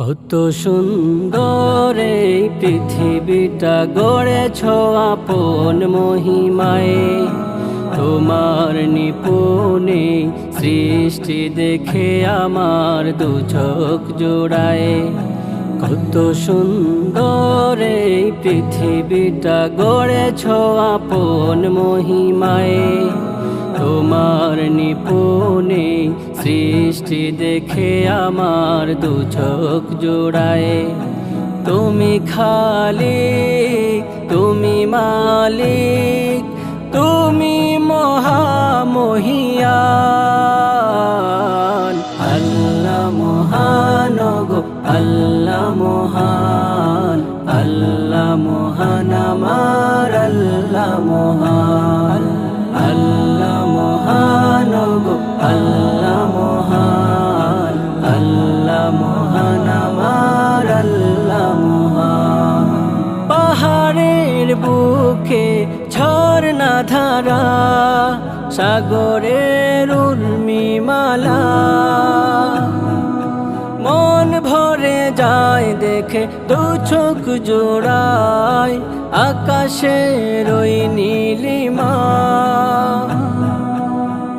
কত সুন্দর এই পৃথিবীটা গড়েছ আপন মহিমায়। তোমার নিপুণে সৃষ্টি দেখে আমার দু চোখ জোড়ায়। কত সুন্দর এই পৃথিবীটা গড়েছ আপন মহিমায়। তোমার নিপুণে সৃষ্টি দেখে আমার দু চোখ জোড়ায়। তুমি খালিক, তুমি মালিক, তুমি মহামহিয়ান। আল্লাহ মহান গো, আল্লাহ মহান, আল্লাহ মহান আমার আল্লাহ মহান। আল্লাহ মহান গো, আল্লাহ মহান, আল্লাহ মহান আমার আল্লাহ মহান। পাহাড়ের বুকে ঝরনা ধারা, সাগরের উর্মিমালা, মন ভরে যায় দেখে দু চোখ জোড়ায় আকাশের ওই নীলিমা।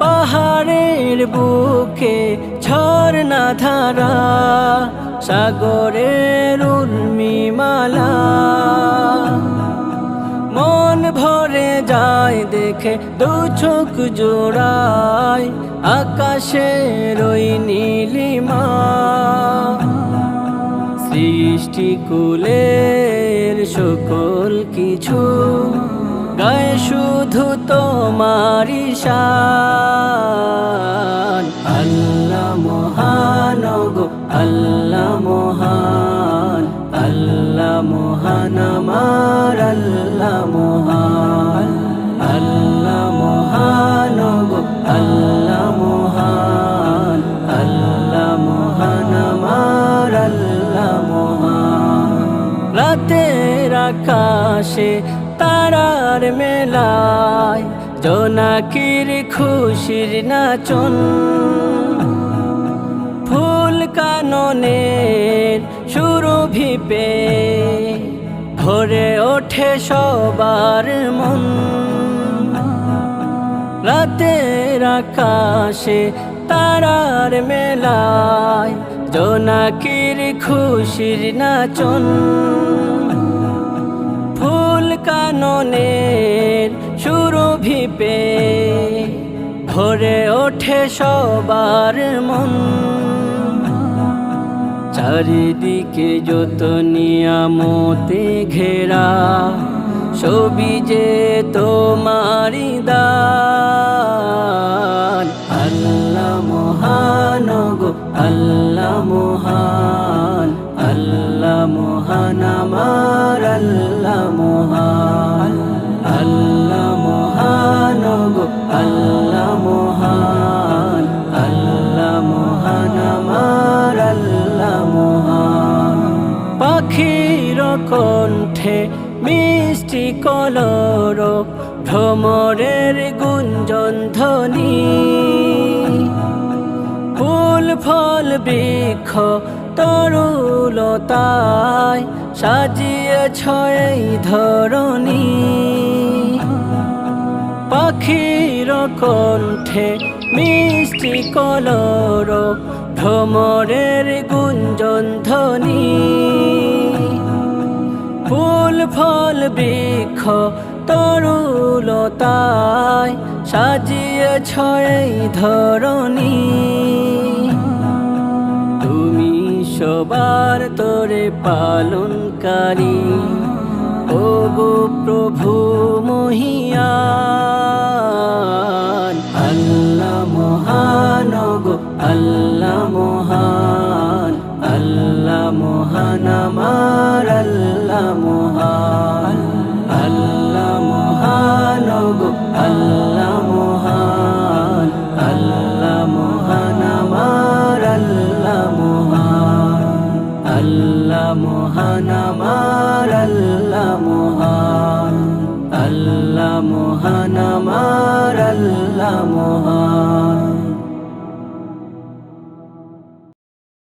পাহাড়ের বুকে ঝরনা ধারা, সাগরের উর্মিমালা, মন ভরে যায় দেখে দু চোখ জোড়ায় আকাশের ওই নীলিমা। সৃষ্টিকুলের সকল কিছু গায়ে শুধু তোমারি শান। আল্লাহ মহান গো, আল্লাহ মহান, আল্লাহ মহান আমার আল্লাহ মহান। আল্লাহ মহান গো, আল্লাহ মহান, আল্লাহ মহান আমার আল্লাহ মহান। রাতের আকাশে তারার মেলায় জোনাকির খুশির নাচন, ফুল কাননের সুরভি পেয়ে ভরে ওঠে সবার মন। রাতের আকাশে তারার মেলায় জোনাকির খুশির নাচন, ফুল কাননের সুরভি পেয়ে ভরে ওঠে সবার মন। চারিদিকে যত নিয়ামতে ঘেরা, ছবি যে তোমারি দান। আল্লাহ মহান গো, আল্লাহ মহান, আল্লাহ মহান আমার আল্লাহ মহান। আল্লাহ মহান গো, আল্লাহ মহান, আল্লাহ মহান আমার আল্লাহ মহান। পাখির কণ্ঠে মিষ্টি কলর, ভ্রমরের গুঞ্জন ধ্বনি, ফুল ফল বৃক্ষ তরুলতায় সাজিয়েছ এই ধরণী। পাখির কণ্ঠে মিষ্টি কলর, ভ্রমরের গুঞ্জন ধ্বনি, ফুল ফল বৃক্ষ তরুলতায় সাজিয়েছ এই ধরণী। তুমি সবার তোরে পালনকারী, ও গো প্রভু মহিয়ান। আল্লাহ মহান গো, আল্লাহ মহান, আল্লাহ মহান আমার আল্লাহ মহান। আল্লাহ মহান গো, আল্লাহ মহান, আল্লাহ মহান আমার আল্লাহ মহান। আল্লাহ মহান আমার আল্লাহ মহান, আল্লাহ মহান আমার আল্লাহ মহান।